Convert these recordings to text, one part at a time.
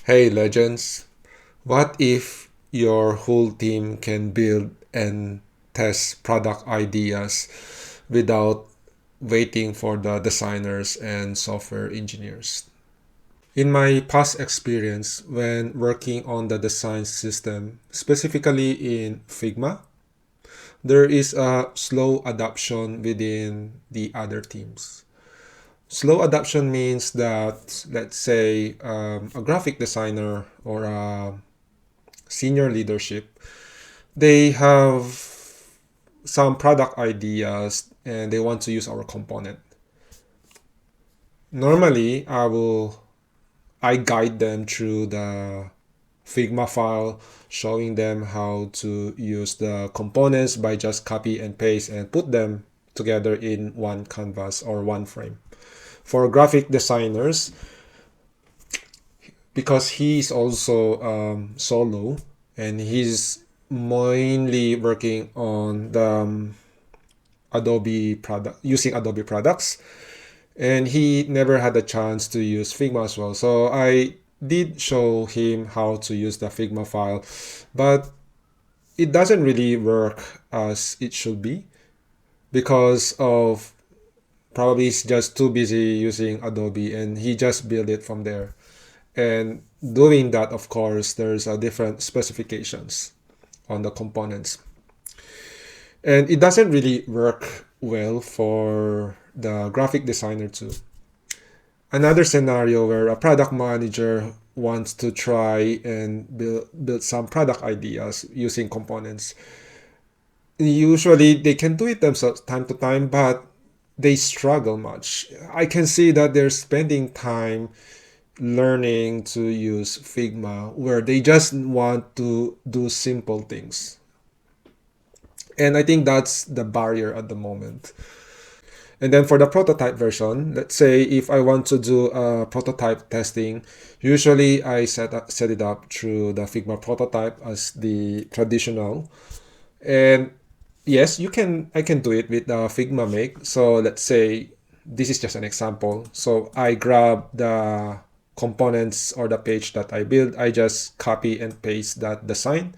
Hey legends, what if your whole team can build and test product ideas without waiting for the designers and software engineers? In my past experience, when working on the design system, specifically in Figma, there is a slow adoption within the other teams. Slow adoption means that, let's say, a graphic designer or a senior leadership, they have some product ideas and they want to use our component. Normally, I guide them through the Figma file, showing them how to use the components by just copy and paste and put them together in one canvas or one frame. For graphic designers, because he's also solo and he's mainly working on the Adobe product using Adobe products, and he never had a chance to use Figma as well. So I did show him how to use the Figma file, but it doesn't really work as it should be because of probably he's just too busy using Adobe and he just built it from there. And doing that, of course, there's a different specifications on the components. And it doesn't really work well for the graphic designer too. Another scenario where a product manager wants to try and build some product ideas using components. Usually they can do it themselves time to time, but they struggle much. I can see that they're spending time learning to use Figma where they just want to do simple things. And I think that's the barrier at the moment. And then for the prototype version, let's say if I want to do a prototype testing, usually I set it up through the Figma prototype as the traditional. And yes, I can do it with the Figma Make. So let's say this is just an example. So I grab the components or the page that I build, I just copy and paste that design,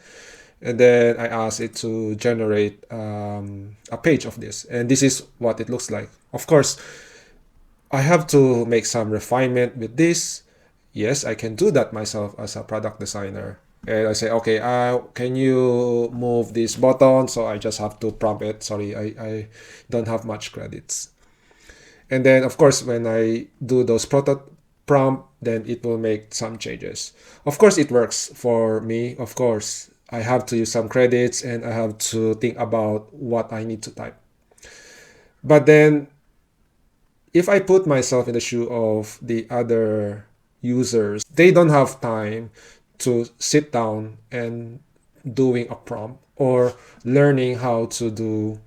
and then I ask it to generate a page of this, and this is what it looks like. Of course, I have to make some refinement with this. Yes, I can do that myself as a product designer. And I say, okay, can you move this button? So I just have to prompt it. Sorry, I don't have much credits. And then, of course, when I do those prompt, then it will make some changes. Of course, it works for me. Of course, I have to use some credits and I have to think about what I need to type. But then, if I put myself in the shoe of the other users, they don't have time to sit down and doing a prompt or learning how to do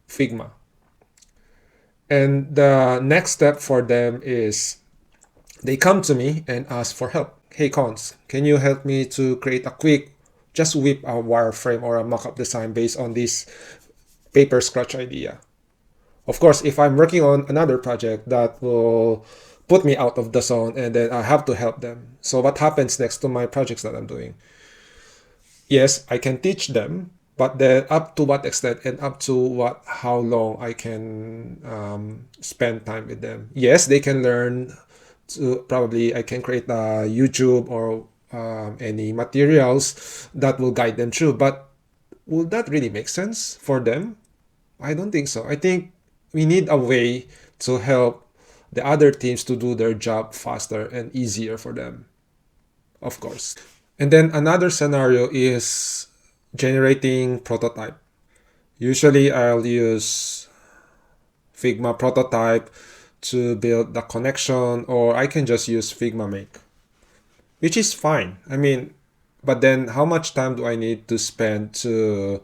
Figma. And the next step for them is they come to me and ask for help. Hey Cons, can you help me to create a quick, just whip a wireframe or a mockup design based on this paper scratch idea? Of course, if I'm working on another project, that will put me out of the zone and then I have to help them. So what happens next to my projects that I'm doing? Yes, I can teach them, but then up to what extent and up to how long I can spend time with them. Yes, they can learn to, probably I can create a YouTube or any materials that will guide them through, but will that really make sense for them? I don't think so. I think we need a way to help the other teams to do their job faster and easier for them, of course. And then another scenario is generating prototype. Usually I'll use Figma prototype to build the connection, or I can just use Figma Make, which is fine. I mean, but then how much time do I need to spend to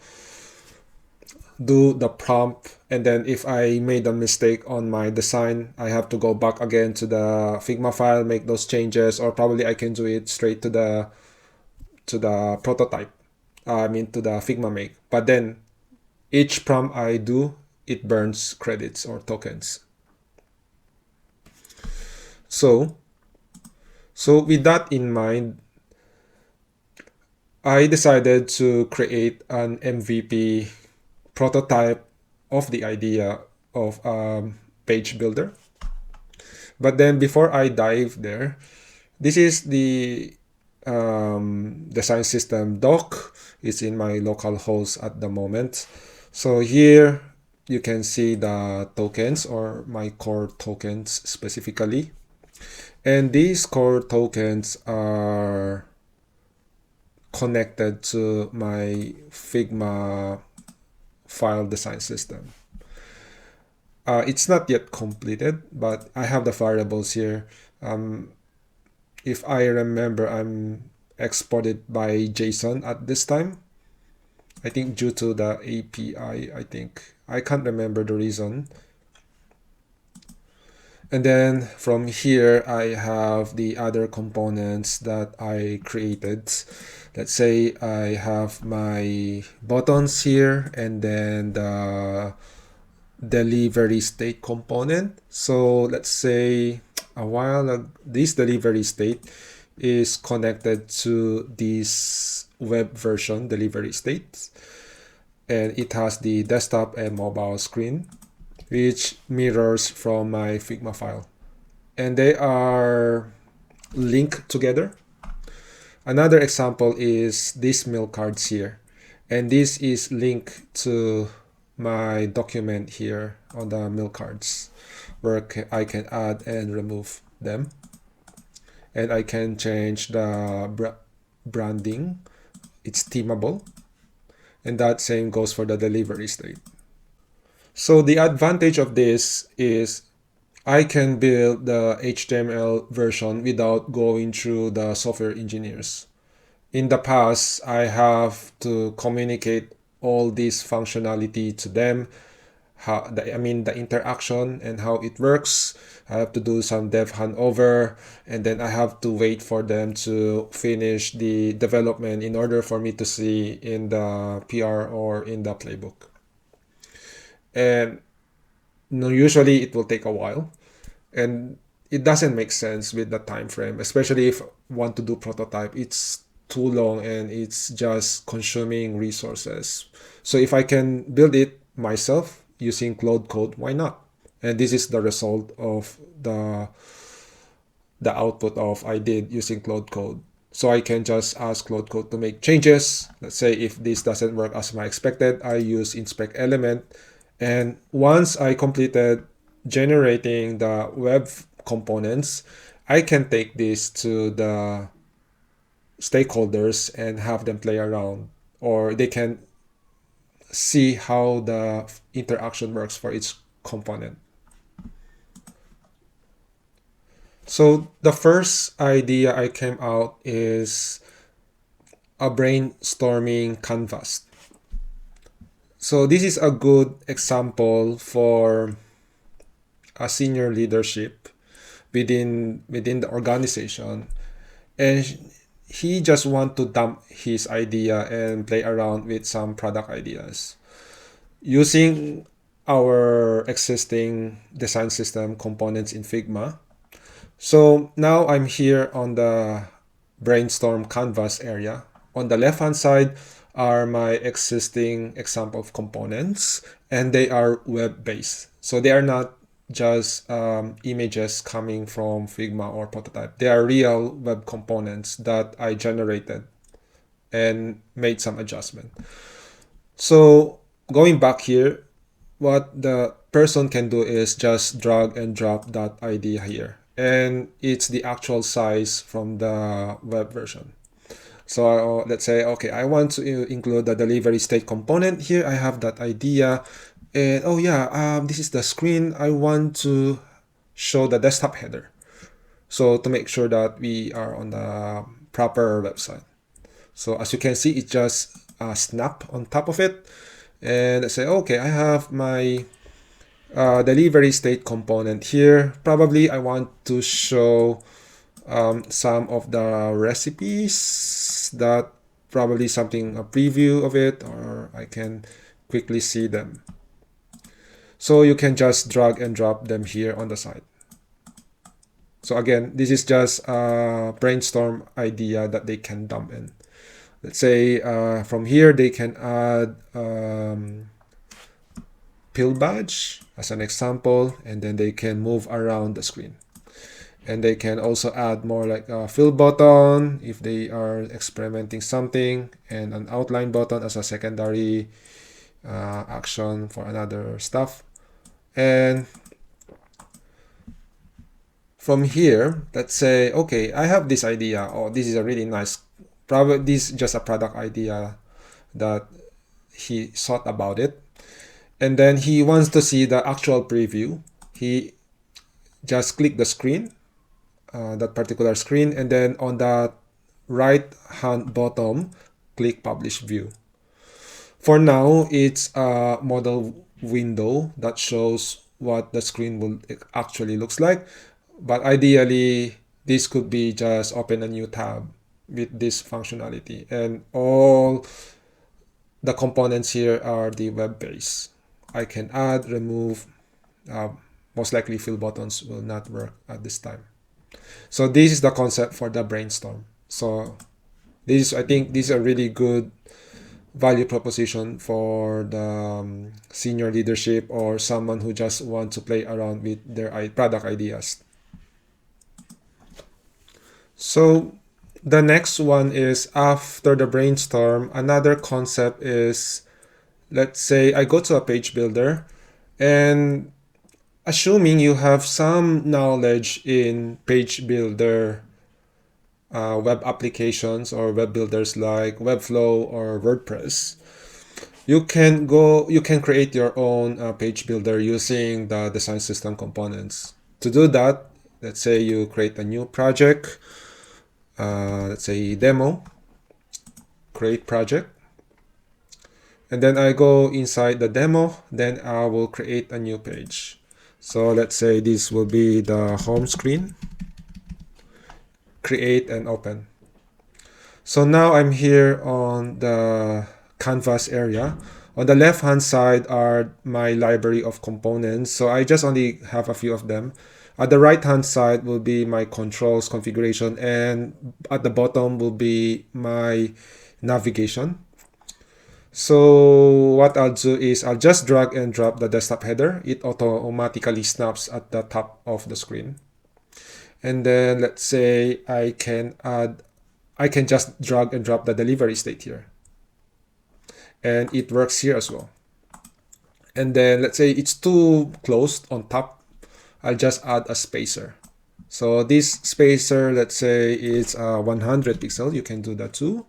do the prompt? And then if I made a mistake on my design, I have to go back again to the Figma file, make those changes, or probably I can do it straight to the prototype. I mean to the Figma Make. But then each prompt I do, it burns credits or tokens. So So with that in mind, I decided to create an MVP prototype of the idea of page builder. But then before I dive there, this is the design system doc. It's in my local host at the moment. So here you can see the tokens, or my core tokens specifically. And these core tokens are connected to my Figma file design system. It's not yet completed, but I have the variables here. If I remember, I'm exported by JSON at this time. I think due to the API, I think. I can't remember the reason. And then from here, I have the other components that I created. Let's say I have my buttons here, and then the delivery state component. So let's say this delivery state is connected to this web version delivery state, and it has the desktop and mobile screen, which mirrors from my Figma file, and they are linked together. Another example is these mail cards here, and this is linked to my document here on the mail cards, where I can add and remove them, and I can change the branding. It's themable, and that same goes for the delivery state. So the advantage of this is I can build the HTML version without going through the software engineers. In the past, I have to communicate all this functionality to them, the interaction and how it works. I have to do some dev handover, and then I have to wait for them to finish the development in order for me to see in the PR or in the playbook. And usually it will take a while, and it doesn't make sense with the time frame, especially if I want to do prototype. It's too long and it's just consuming resources. So if I can build it myself using Cloud Code, why not? And this is the result of the output of I did using Cloud Code. So I can just ask Cloud Code to make changes. Let's say if this doesn't work as I expected, I use inspect element. And once I completed generating the web components, I can take this to the stakeholders and have them play around, or they can see how the interaction works for each component. So the first idea I came out is a brainstorming canvas. So this is a good example for a senior leadership within the organization, and he just want to dump his idea and play around with some product ideas using our existing design system components in Figma. So now I'm here on the Brainstorm Canvas area. On the left-hand side are my existing example of components, and they are web-based. So they are not just images coming from Figma or prototype. They are real web components that I generated and made some adjustment. So going back here, what the person can do is just drag and drop that idea here, and it's the actual size from the web version. So let's say, okay, I want to include the delivery state component here. I have that idea, and oh yeah, this is the screen. I want to show the desktop header, so to make sure that we are on the proper website. So as you can see, it just snap on top of it, and let's say, okay, I have my delivery state component here. Probably I want to show some of the recipes, that probably something, a preview of it, or I can quickly see them. So you can just drag and drop them here on the side. So again, this is just a brainstorm idea that they can dump in. Let's say from here they can add pill badge as an example, and then they can move around the screen. And they can also add more like a fill button if they are experimenting something, and an outline button as a secondary action for another stuff. And from here, let's say, okay, I have this idea. Oh, this is a really nice, probably this is just a product idea that he thought about it. And then he wants to see the actual preview. He just click the screen, that particular screen, and then on the right hand bottom, click publish view. For now, it's a model window that shows what the screen will actually looks like. But ideally, this could be just open a new tab with this functionality. And all the components here are the web base. I can add, remove, most likely fill buttons will not work at this time. So this is the concept for the brainstorm. So this, I think this is a really good value proposition for the senior leadership or someone who just want to play around with their product ideas. So the next one is after the brainstorm. Another concept is, let's say I go to a page builder, and assuming you have some knowledge in page builder web applications or web builders like Webflow or WordPress, you can create your own page builder using the design system components. To do that, let's say you create a new project, let's say demo, create project, and then I go inside the demo, then I will create a new page. So let's say this will be the home screen, create and open. So now I'm here on the canvas area. On the left hand side are my library of components. So I just only have a few of them. At the right hand side will be my controls configuration, and at the bottom will be my navigation. So what I'll do is I'll just drag and drop the desktop header. It automatically snaps at the top of the screen. And then let's say I can just drag and drop the delivery state here. And it works here as well. And then let's say it's too closed on top, I'll just add a spacer. So this spacer, let's say it's 100 pixel, you can do that too.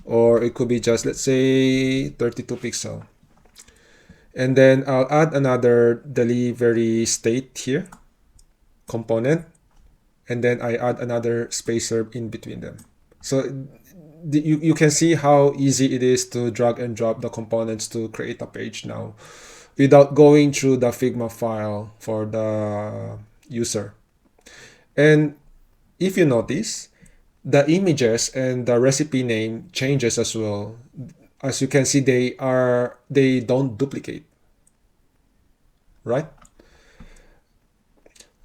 Or it could be just, let's say, 32 pixel. And then I'll add another delivery state here, component. And then I add another spacer in between them. So you can see how easy it is to drag and drop the components to create a page now without going through the Figma file for the user. And if you notice, the images and the recipe name changes as well. As you can see, they don't duplicate, right?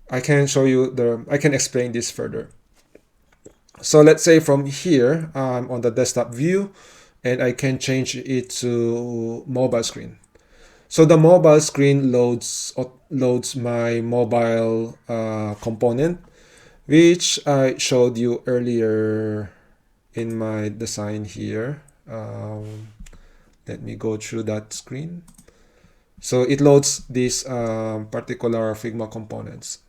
I can show you I can explain this further. So let's say from here, I'm on the desktop view, and I can change it to mobile screen. So the mobile screen loads my mobile component, which I showed you earlier in my design here. Let me go through that screen. So it loads these particular Figma components.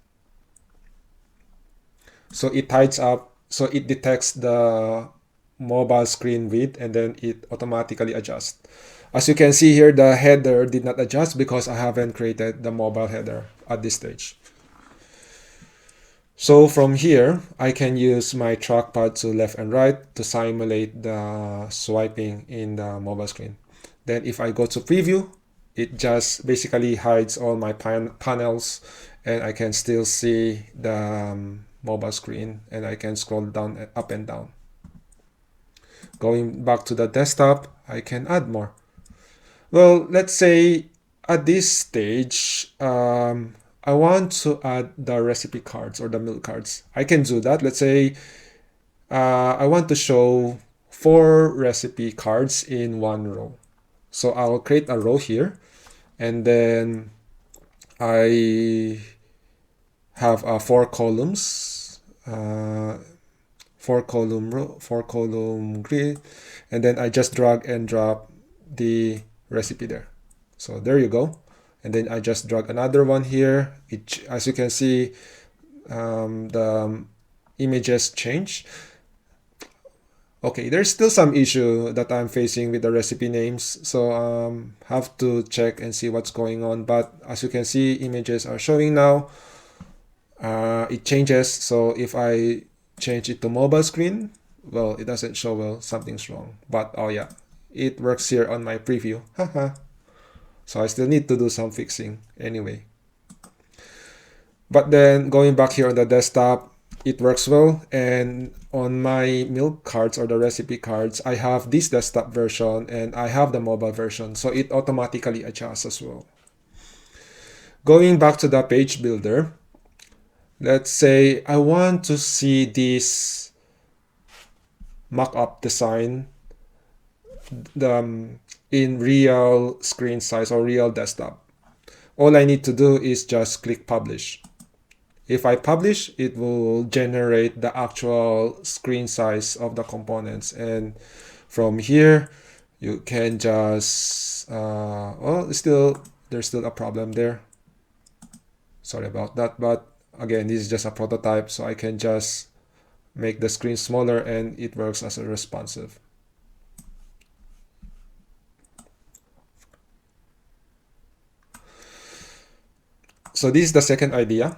So it tides up, so it detects the mobile screen width, and then it automatically adjusts. As you can see here, the header did not adjust because I haven't created the mobile header at this stage. So from here, I can use my trackpad to left and right to simulate the swiping in the mobile screen. Then if I go to preview, it just basically hides all my panels, and I can still see the mobile screen, and I can scroll down, up and down. Going back to the desktop, I can add more. Well, let's say at this stage, I want to add the recipe cards or the meal cards. I can do that. Let's say I want to show 4 recipe cards in one row. So I'll create a row here, and then I have 4 columns, 4-column row, 4-column grid, and then I just drag and drop the recipe there. So there you go. And then I just drag another one here. As you can see, the images change. Okay, there's still some issue that I'm facing with the recipe names, so have to check and see what's going on. But as you can see, images are showing now. It changes, so if I change it to mobile screen, well, it doesn't show. Well, something's wrong. But oh yeah, it works here on my preview. Haha. So I still need to do some fixing anyway. But then going back here on the desktop, it works well. And on my milk cards or the recipe cards, I have this desktop version and I have the mobile version. So it automatically adjusts as well. Going back to the page builder, let's say I want to see this mock-up design in real screen size or real desktop. All I need to do is just click publish. If I publish, it will generate the actual screen size of the components. And from here, you can just, there's still a problem there. Sorry about that. But again, this is just a prototype, so I can just make the screen smaller and it works as a responsive. So this is the second idea.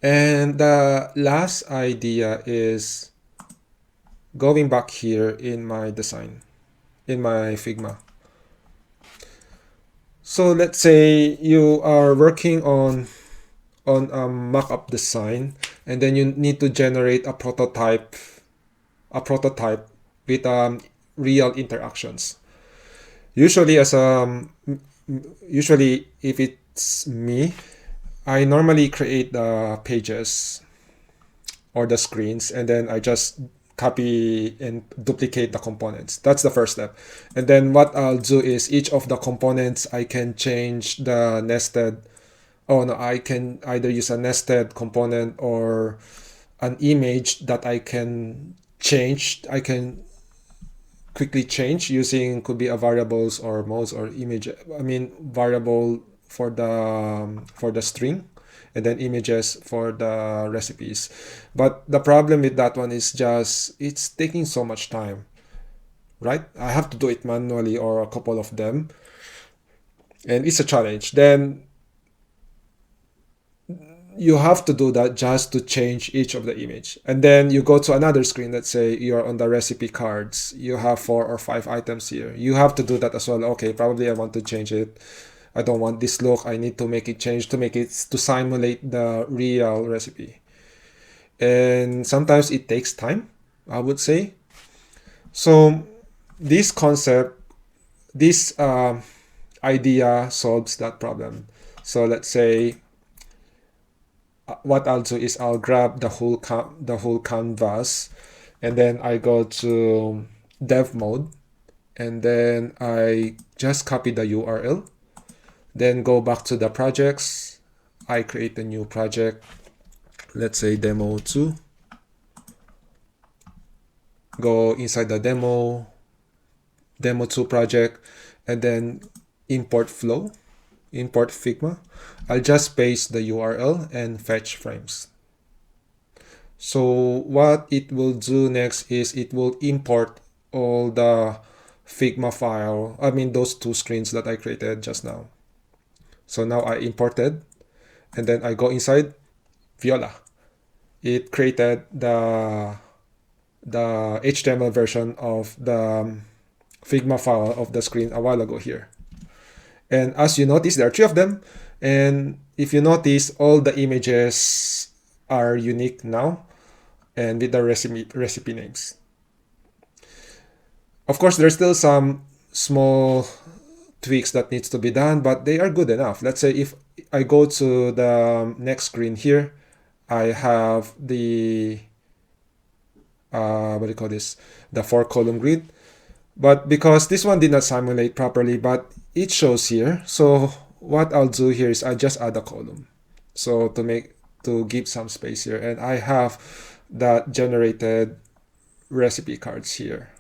And the last idea is going back here in my design, in my Figma. So let's say you are working on a mock-up design, and then you need to generate a prototype with real interactions. Usually, if it's me, I normally create the pages or the screens, and then I just copy and duplicate the components. That's the first step. And then what I'll do is each of the components, I can change the nested. Oh no, I can either use a nested component or an image that I can change. I can quickly change using, could be a variables or modes or image. I mean variable for the string, and then images for the recipes. But the problem with that one is just it's taking so much time, right? I have to do it manually or a couple of them, and it's a challenge. Then you have to do that just to change each of the image. And then you go to another screen. Let's say you're on the recipe cards. You have 4 or 5 items here. You have to do that as well. Okay, probably I want to change it. I don't want this look. I need to make it change to simulate the real recipe. And sometimes it takes time, I would say. So this concept, this idea solves that problem. So let's say what I'll do is I'll grab the whole canvas, and then I go to dev mode, and then I just copy the URL. Then go back to the projects. I create a new project. Let's say demo 2. Go inside the demo 2 project, and then import flow, import Figma. I'll just paste the URL and fetch frames. So what it will do next is it will import all the Figma file. I mean those 2 screens that I created just now. So now I imported, and then I go inside Viola. It created the HTML version of the Figma file of the screen a while ago here. And as you notice, there are 3 of them. And if you notice, all the images are unique now and with the recipe names. Of course, there's still some small tweaks that needs to be done, but they are good enough. Let's say I go to the next screen here, I have the what do you call this, the 4-column grid. But because this one did not simulate properly, but it shows here, so what I'll do here is I just add a column, so to give some space here, and I have that generated recipe cards here.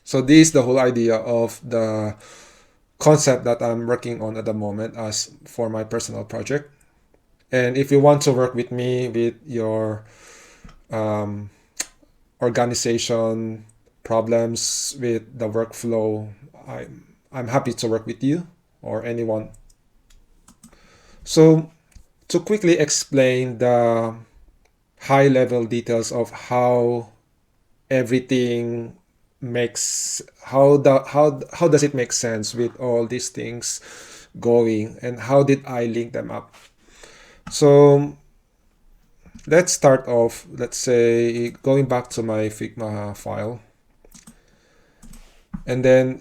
So this is the whole idea of the concept that I'm working on at the moment as for my personal project. And if you want to work with me with your organization problems with the workflow, I'm happy to work with you or anyone. So to quickly explain the high level details of how everything makes, how does it make sense with all these things going, and how did I link them up? So let's start off, let's say, going back to my Figma file. And then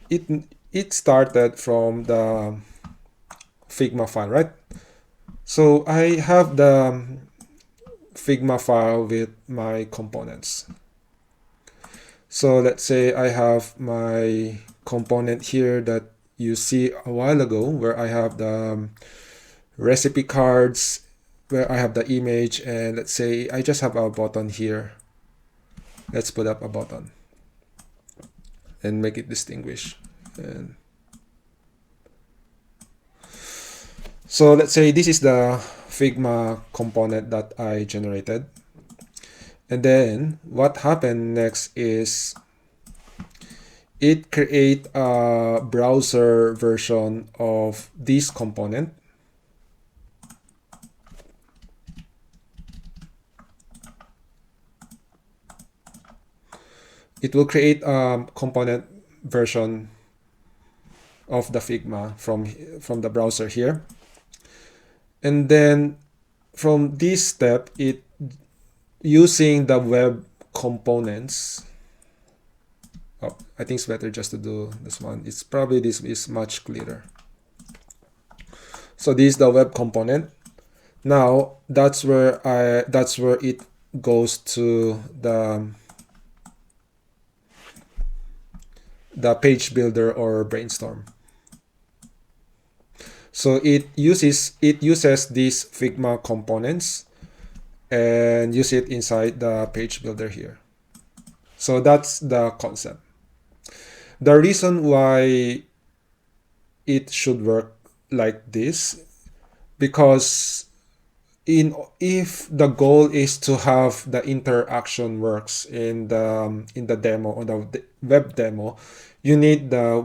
it started from the Figma file, right? So I have the Figma file with my components. So let's say I have my component here that you see a while ago, where I have the recipe cards, where I have the image, and let's say I just have a button here. Let's put up a button and make it distinguish. And so let's say this is the Figma component that I generated. And then what happened next is it create a browser version of this component. It will create a component version of the Figma from the browser here. And then from this step, it using the web components. Oh, I think it's better just to do this one. It's probably this is much clearer. So this is the web component. Now that's where it goes to the page builder or Brainstorm. So it uses these Figma components and use it inside the page builder here. So that's the concept. The reason why it should work like this, because if the goal is to have the interaction works in the demo or the web demo, you need the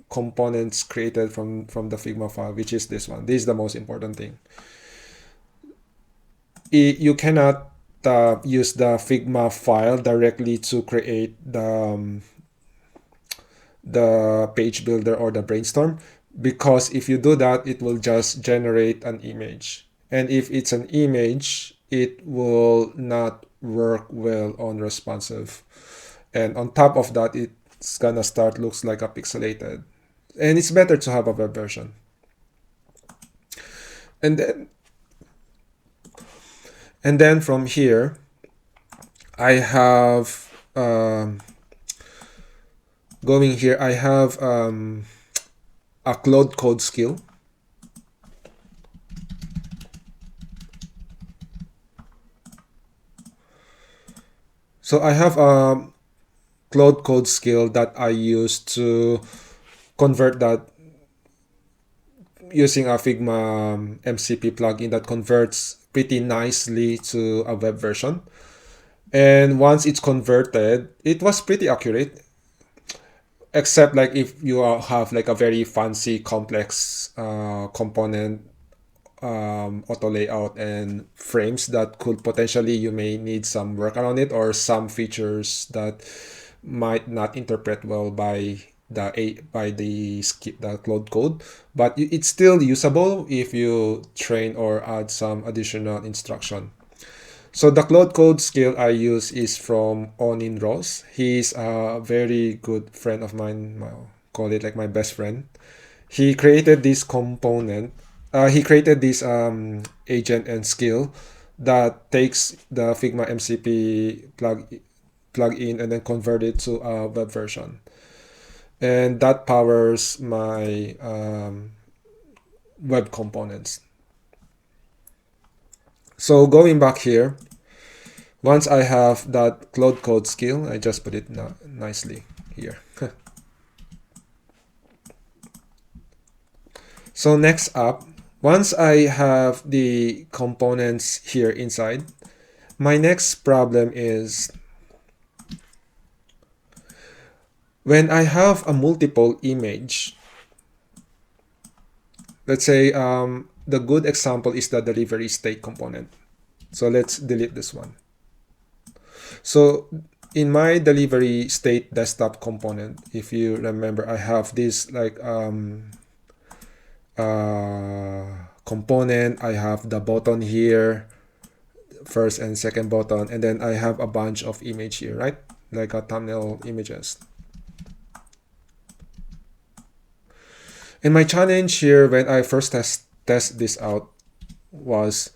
components created from the Figma file, which is this one. This is the most important thing. You cannot use the Figma file directly to create the page builder or the Brainstorm, because if you do that, it will just generate an image, and if it's an image, it will not work well on responsive, and on top of that, it's gonna start looks like a pixelated, and it's better to have a web version. And then from here, I have going here, I have a cloud code skill. So I have a cloud code skill that I use to convert that using a Figma MCP plugin that converts pretty nicely to a web version. And once it's converted, it was pretty accurate, except like if you have like a very fancy complex component auto layout and frames that could potentially, you may need some work around it, or some features that might not interpret well by the cloud code, but it's still usable if you train or add some additional instruction. So the cloud code skill I use is from Onin Ross. He's a very good friend of mine, call it like my best friend. He created this component. He created this agent and skill that takes the Figma MCP plugin and then convert it to a web version, and that powers my web components. So going back here, once I have that Cloud Code skill, I just put it nicely here. So next up, once I have the components here inside, my next problem is when I have a multiple image. Let's say the good example is the delivery state component. So let's delete this one. So in my delivery state desktop component, if you remember, I have this like component. I have the button here, first and second button, and then I have a bunch of image here, right? Like a thumbnail images. And my challenge here when I first test this out was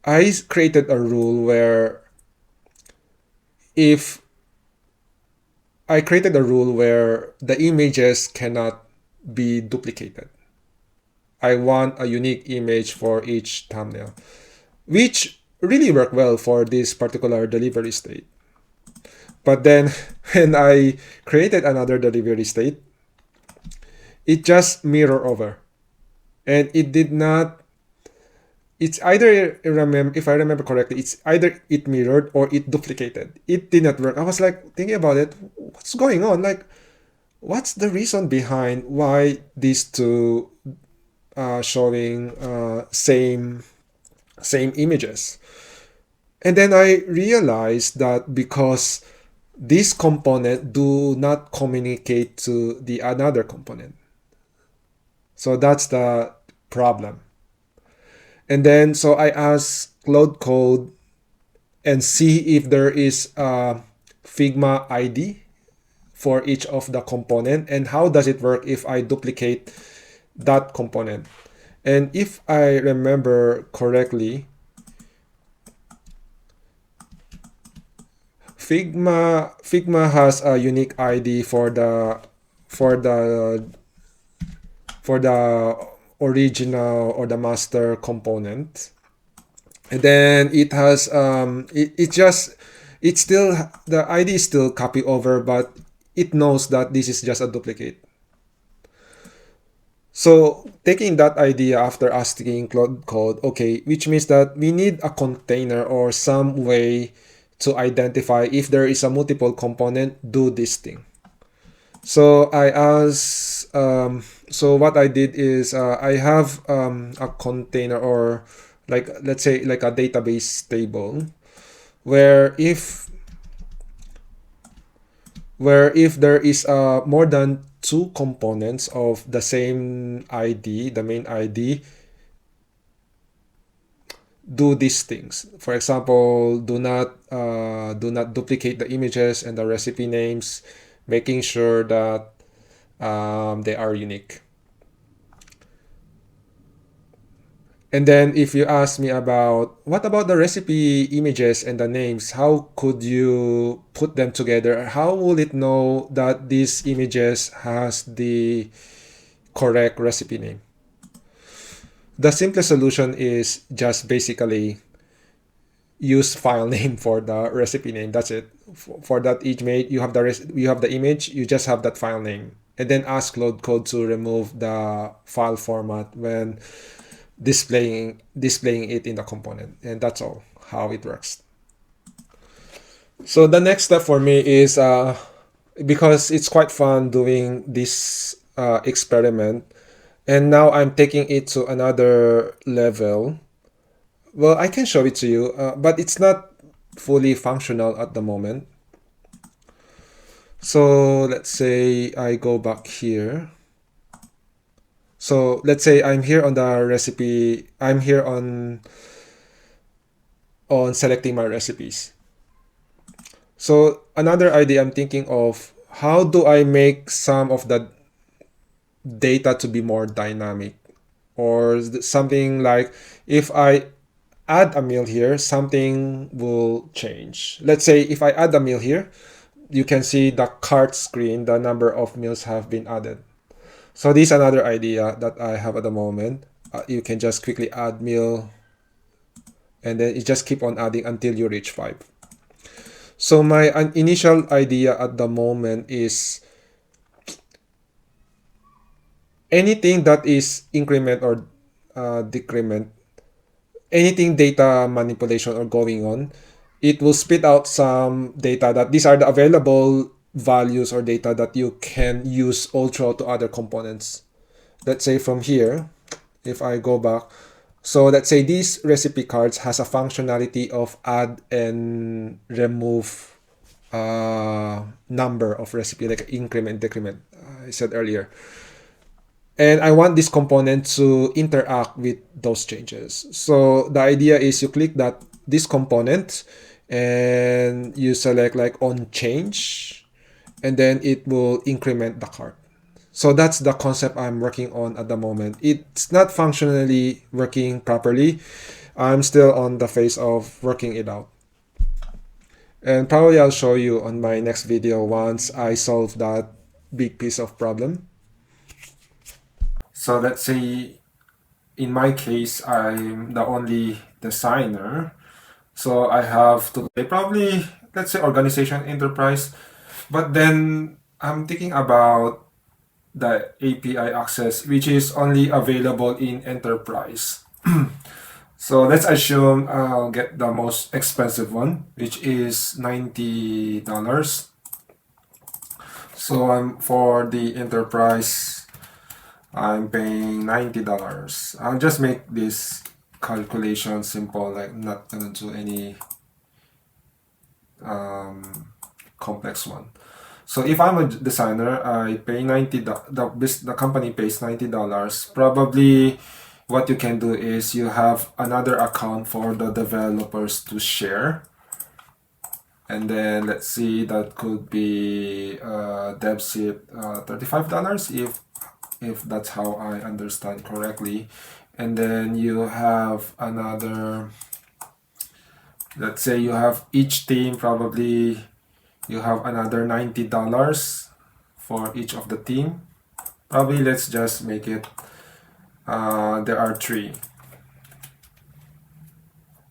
I created a rule where the images cannot be duplicated. I want a unique image for each thumbnail, which really worked well for this particular delivery state. But then when I created another delivery state, it just mirror over, and it did not. It's either, if I remember correctly, it's either it mirrored or it duplicated. It did not work. I was like thinking about it. What's going on? Like, what's the reason behind why these two showing same images? And then I realized that because this component do not communicate to the another component. So that's the problem. And then so I asked Cloud Code and see if there is a Figma ID for each of the component, and how does it work if I duplicate that component. And if I remember correctly, Figma has a unique ID for the original or the master component, and then it has it's still, the ID is still copy over, but it knows that this is just a duplicate. So taking that idea after asking Cloud Code, okay, which means that we need a container or some way to identify if there is a multiple component, do this thing. So I asked, so what I did is I have a container, or like, let's say like a database table, where if there is more than two components of the same ID, the main ID, do these things. For example, do not duplicate the images and the recipe names, making sure that they are unique. And then if you ask me about what about the recipe images and the names, how could you put them together? How will it know that these images has the correct recipe name? The simplest solution is just basically use file name for the recipe name. That's it. For that image, you have the image, you just have that file name, and then ask Cloud Code to remove the file format when displaying it in the component, and that's all how it works. So the next step for me is because it's quite fun doing this experiment, and now I'm taking it to another level. Well, I can show it to you, but it's not fully functional at the moment. So let's say I go back here. So let's say I'm here on the recipe. I'm here on selecting my recipes. So another idea I'm thinking of, how do I make some of the data to be more dynamic? Or something like, if I add a meal here, something will change. Let's say if I add a meal here, you can see the cart screen, the number of meals have been added. So this is another idea that I have at the moment. You can just quickly add meal, and then you just keep on adding until you reach 5. So my initial idea at the moment is anything that is increment or decrement, anything data manipulation or going on, it will spit out some data that these are the available values or data that you can use all throughout to other components. Let's say from here, if I go back, so let's say this recipe cards has a functionality of add and remove number of recipe, like increment, decrement, I said earlier. And I want this component to interact with those changes. So the idea is you click this component and you select like on change, and then it will increment the cart. So that's the concept I'm working on at the moment. It's not functionally working properly. I'm still on the phase of working it out. And probably I'll show you on my next video once I solve that big piece of problem. So let's say in my case, I'm the only designer. So I have to pay probably, let's say, organization enterprise. But then I'm thinking about the API access, which is only available in enterprise. So let's assume I'll get the most expensive one, which is $90. So for the enterprise, I'm paying $90. I'll just make this calculation simple, like not gonna do any complex one. So if I'm a designer, I pay the company pays $90. Probably what you can do is you have another account for the developers to share. And then let's see, that could be DevSip $35 if that's how I understand correctly. And then you have another, let's say you have each team, probably you have another $90 for each of the team. Probably let's just make it, there are 3.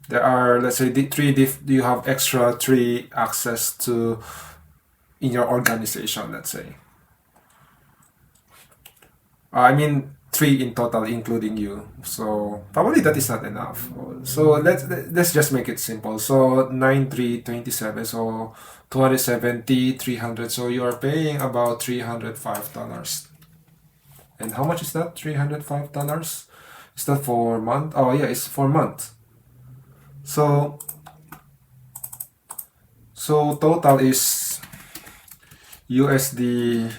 There are, let's say, you have extra 3 access to in your organization, let's say. I mean 3 in total, including you. So probably that is not enough. So let's just make it simple. So 9, 3, 27. So 270, 300. So you are paying about $305. And how much is that? $305? Is that for month? Oh yeah, it's for month. So total is USD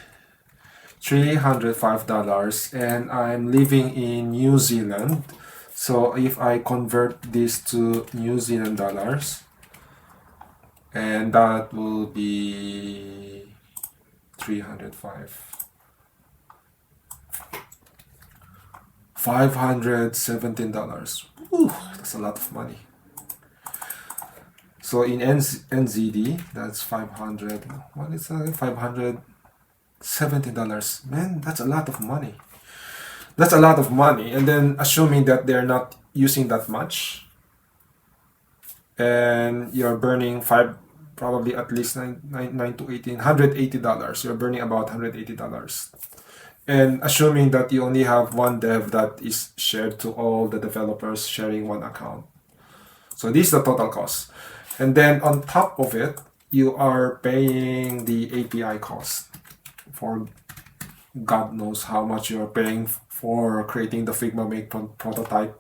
$305, and I'm living in New Zealand. So if I convert this to New Zealand dollars, and that will be 305. $517. Ooh, that's a lot of money. So in NZD, that's 500. What is that? $570. Man, that's a lot of money. That's a lot of money. And then assuming that they're not using that much, and you're burning probably at least $9 to $1,880. You're burning about $180. And assuming that you only have one dev that is shared to all the developers sharing one account. So this is the total cost. And then on top of it, you are paying the API cost for God knows how much you're paying for creating the Figma Make prototype.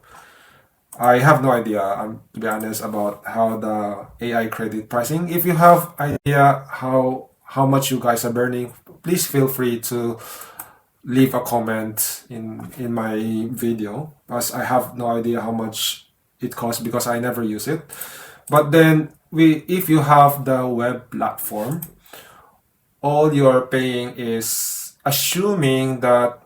I have no idea, to be honest, about how the AI credit pricing. If you have idea how much you guys are burning, please feel free to leave a comment in my video, as I have no idea how much it costs because I never use it. But then if you have the web platform, all you are paying is assuming that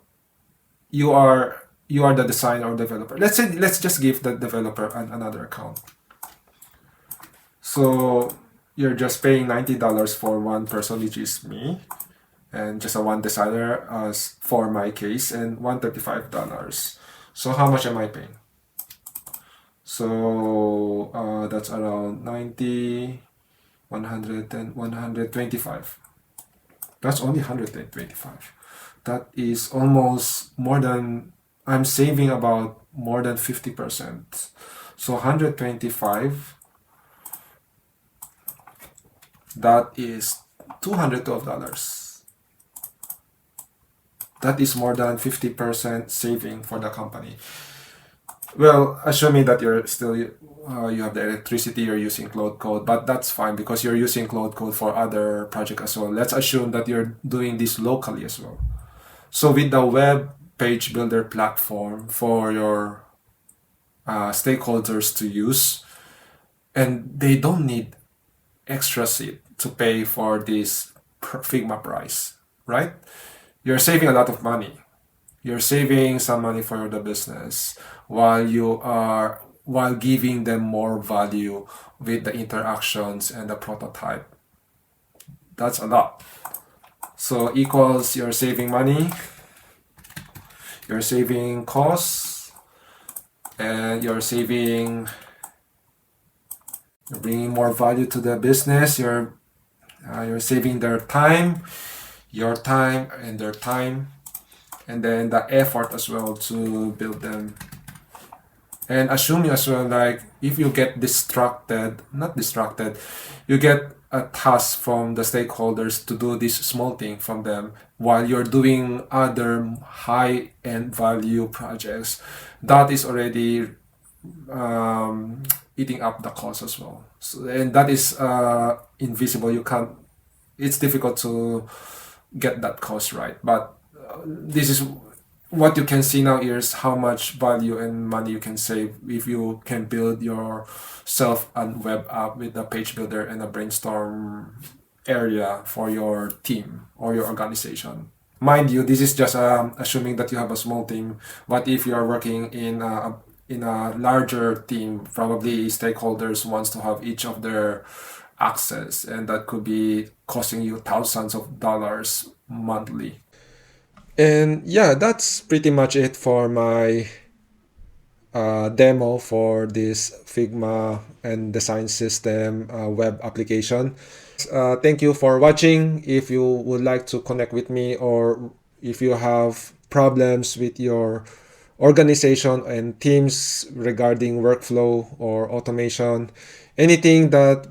you are the designer or developer. Let's just give the developer another account. So you're just paying $90 for one person, which is me, and just a one designer as for my case, and $135. So how much am I paying? So that's around 90, 110, 125. That's only 125. That is almost more than, I'm saving about more than 50%. So 125, that is $212. That is more than 50% saving for the company. Well, assuming that you're still, you have the electricity, you're using Cloud Code, but that's fine because you're using Cloud Code for other projects as well. Let's assume that you're doing this locally as well. So with the web page builder platform for your stakeholders to use, and they don't need extra seat to pay for this Figma price, right? You're saving a lot of money. You're saving some money for the business while giving them more value with the interactions and the prototype. That's a lot. So equals you're saving money, you're saving costs, and you're bringing more value to the business. You're saving their time, your time, and their time, and then the effort as well to build them. And assuming as well, like if you get you get a task from the stakeholders to do this small thing from them while you're doing other high-end value projects, that is already eating up the cost as well. So, and that is invisible. It's difficult to get that cost right. But this is what you can see now is how much value and money you can save if you can build yourself a web app with a page builder and a Brainstorm area for your team or your organization. Mind you, this is just assuming that you have a small team. But if you are working in a larger team, probably stakeholders wants to have each of their access, and that could be costing you thousands of dollars monthly. And yeah, that's pretty much it for my demo for this Figma and design system web application. Thank you for watching. If you would like to connect with me, or if you have problems with your organization and teams regarding workflow or automation, anything that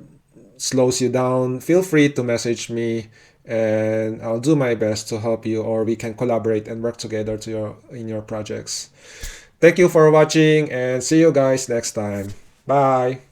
slows you down, feel free to message me, and I'll do my best to help you, or we can collaborate and work together in your projects. Thank you for watching, and see you guys next time. Bye.